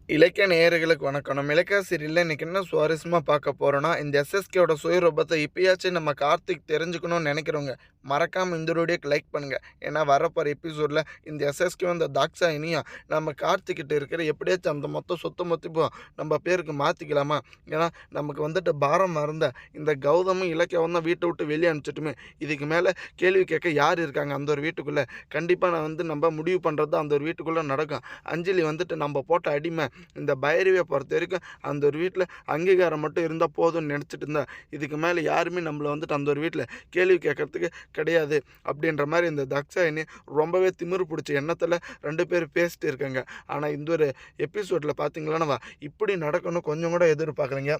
இலக்கிய நேயர்களுக்கு வணக்கம். நம்ம இலக்கிய சீரியல்ல இன்னைக்கு என்ன சுவாரஸ்யமா பார்க்க போறோம்னா, இந்த எஸ்எஸ்கேவோட சுயரூபத்தை இப்பயாச்சும் நம்ம கார்த்திக் தெரிஞ்சுக்கணும்னு நினைக்கிறவங்க, மறக்காம இந்த வீடியோக்கு லைக் பண்ணுங்க. ஏன்னா வரப்போற எபிசோட்ல இந்த எஸ்எஸ்கேவும் இந்த தாக்ஷாயினியும் நம்ம கார்த்திக் கிட்ட இருக்கிற எப்படியாச்சும் அந்த மொத்த சொத்து மொத்தமும் நம்ம பேருக்கு மாத்திக்கலாமா? ஏன்னா நமக்கு வந்துட்டு பாரமா இருந்த இந்த கௌதமும் இலக்கியாவும் தான் வீட்டை விட்டு வெளியே அனுப்பிச்சிட்டுமே, இதுக்கு மேல கேள்வி கேட்க யார் இருக்காங்க அந்த ஒரு வீட்டுக்குள்ள? கண்டிப்பா நான் வந்து நம்ம முடிவு பண்றது தான் அந்த ஒரு வீட்டுக்குள்ள நடக்கும். அஞ்சலி வந்துட்டு நம்ம போட்ட அடிமை. இந்த பைரவியை பொறுத்த வரைக்கும் அந்த ஒரு வீட்டில் அங்கீகாரம் மட்டும் இருந்தால் போதும்னு நினச்சிட்டு இருந்தா, இதுக்கு மேலே யாருமே நம்மளை வந்துட்டு அந்த ஒரு வீட்டில் கேள்வி கேட்கறதுக்கு கிடையாது அப்படின்ற மாதிரி இந்த தக்ஷாயினி ரொம்பவே திமிரு பிடிச்ச எண்ணத்தில் 2 பேரும் பேசிட்டு இருக்காங்க. ஆனால் இந்த ஒரு எபிசோடில் பார்த்தீங்களன்னா இப்படி நடக்கணும் கொஞ்சம் கூட எதிர்பார்க்குறீங்க.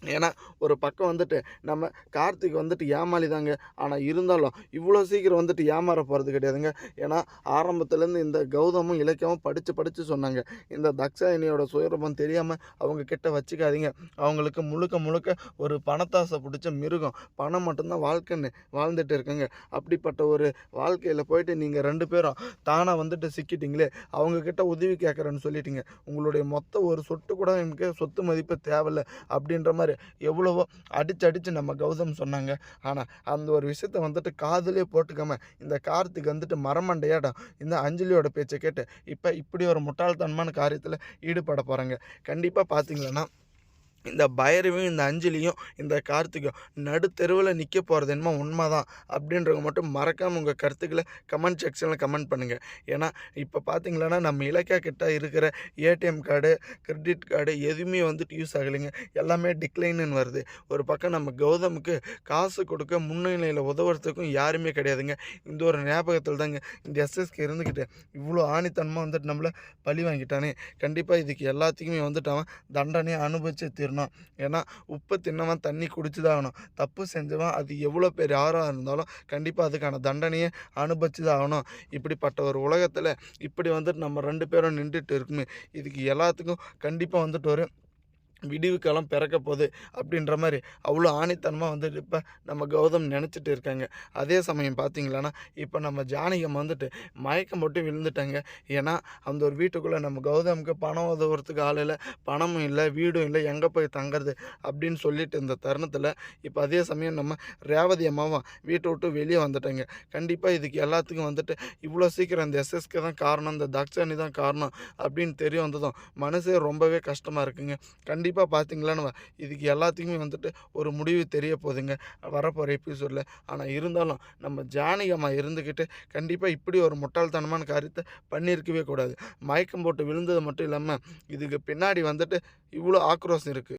ஏன்னா ஒரு பக்கம் வந்துட்டு நம்ம கார்த்திக் வந்துட்டு ஏமாளி தாங்க. ஆனால் இருந்தாலும் இவ்வளோ சீக்கிரம் வந்துட்டு ஏமாற போகிறது கிடையாதுங்க. ஏன்னா ஆரம்பத்துலேருந்து இந்த கௌதமும் இலக்கியமும் படித்து படித்து சொன்னாங்க, இந்த தக்ஷாயினியோட சுயரூபம் தெரியாமல் அவங்க கிட்ட வச்சுக்காதீங்க. அவங்களுக்கு முழுக்க முழுக்க ஒரு பணத்தாசை பிடிச்ச மிருகம். பணம் மட்டும்தான் வாழ்க்கைன்னு வாழ்ந்துட்டு இருக்குங்க. அப்படிப்பட்ட ஒரு வாழ்க்கையில் போயிட்டு நீங்கள் 2 பேரும் தானாக வந்துட்டு சிக்கிட்டீங்களே, அவங்கக்கிட்ட உதவி கேட்குறேன்னு சொல்லிட்டீங்க. உங்களுடைய மொத்த ஒரு சொட்டு கூட எனக்கு சொத்து மதிப்பு தேவையில்ல அப்படின்ற மாதிரி எவ்வளவோ அடிச்சு நம்ம கௌதம் சொன்னாங்க. ஆனால் அந்த ஒரு விஷயத்த வந்துட்டு காதுலயே போட்டுக்காம இந்த கார்த்திக் வந்துட்டு மரமண்டையாட்டம் இந்த அஞ்சலியோட பேச்சை கேட்டு இப்போ இப்படி ஒரு முட்டாள்தனமான காரியத்தில் ஈடுபட போகிறாங்க. கண்டிப்பாக பார்த்தீங்கன்னா இந்த பைரவியும் இந்த அஞ்சலியும் இந்த கார்த்திக்கும் நடுத்தெருவில் நிற்க போகிறது என்னமோ உண்மை தான் அப்படின்றவங்க மட்டும் மறக்காமல் உங்கள் கருத்துக்களை கமெண்ட் செக்ஷனில் கமெண்ட் பண்ணுங்கள். ஏன்னா இப்போ பார்த்தீங்களன்னா நம்ம இலக்கியா கிட்ட இருக்கிற ஏடிஎம் கார்டு, கிரெடிட் கார்டு எதுவுமே வந்துட்டு யூஸ் ஆகலைங்க. எல்லாமே டிக்ளைனுன்னு வருது. ஒரு பக்கம் நம்ம கௌதமுக்கு காசு கொடுக்க முன்னிலையில் உதவுறதுக்கும் யாருமே கிடையாதுங்க. இந்த ஒரு ஞாபகத்தில் தாங்க இந்த எஸ்எஸ்கே இருந்துக்கிட்டு இவ்வளோ ஆணித்தனமாக வந்துட்டு நம்மளை பழி வாங்கிட்டானே. கண்டிப்பாக இதுக்கு எல்லாத்துக்குமே வந்துட்டு அவன் தண்டனையை அனுபவிச்சு தீரணும். ஏன்னா உப்பு தின்னவன் தண்ணி குடிச்சு தான் ஆகணும். தப்பு செஞ்சவன் அது எவ்வளோ பேர் யாராக இருந்தாலும் கண்டிப்பாக அதுக்கான தண்டனையை அனுபவிச்சு தான் ஆகணும். இப்படிப்பட்ட ஒரு உலகத்தில் இப்படி வந்துட்டு நம்ம 2 பேரும் நின்றுட்டு இருக்குமே, இதுக்கு எல்லாத்துக்கும் கண்டிப்பாக வந்துட்டு ஒரு விடிவு காலம் பிறக்க போகுது அப்படின்ற மாதிரி அவ்வளோ ஆணித்தனமாக வந்துட்டு இப்போ நம்ம கௌதம் நினச்சிட்டு இருக்காங்க. அதே சமயம் பார்த்தீங்களான்னா இப்போ நம்ம ஜானகம் வந்துட்டு மயக்கம் போட்டு விழுந்துட்டாங்க. ஏன்னா அந்த ஒரு வீட்டுக்குள்ளே நம்ம கௌதமுக்கு பணம் உதவுறதுக்கு ஆள் இல்லை, பணமும் இல்லை, வீடும் இல்லை, எங்கே போய் தங்குறது அப்படின்னு சொல்லிட்டு இந்த தருணத்தில் இப்போ அதே சமயம் நம்ம ரேவதி அம்மாவும் வீட்டை விட்டு வெளியே வந்துட்டாங்க. கண்டிப்பாக இதுக்கு எல்லாத்துக்கும் வந்துட்டு இவ்வளோ சீக்கிரம் இந்த எஸ்எஸ்கே தான் காரணம், இந்த தாக்ஷாயினி தான் காரணம் அப்படின்னு தெரிய வந்ததும் மனசே ரொம்பவே கஷ்டமாக இருக்குங்க. கண்டிப்பாக பார்த்தீங்களான்னு இதுக்கு எல்லாத்துக்குமே வந்துட்டு ஒரு முடிவு தெரிய போகுதுங்க வரப்போகிற எபிசோடில். ஆனால் இருந்தாலும் நம்ம ஜானகி அம்மா இருந்துக்கிட்டு கண்டிப்பாக இப்படி ஒரு முட்டாள்தனமான காரியத்தை பண்ணியிருக்கவே கூடாது. மயக்கம் போட்டு விழுந்தது மட்டும் இல்லாமல் இதுக்கு பின்னாடி வந்துட்டு இவ்வளோ ஆக்ரோஷம் இருக்குது.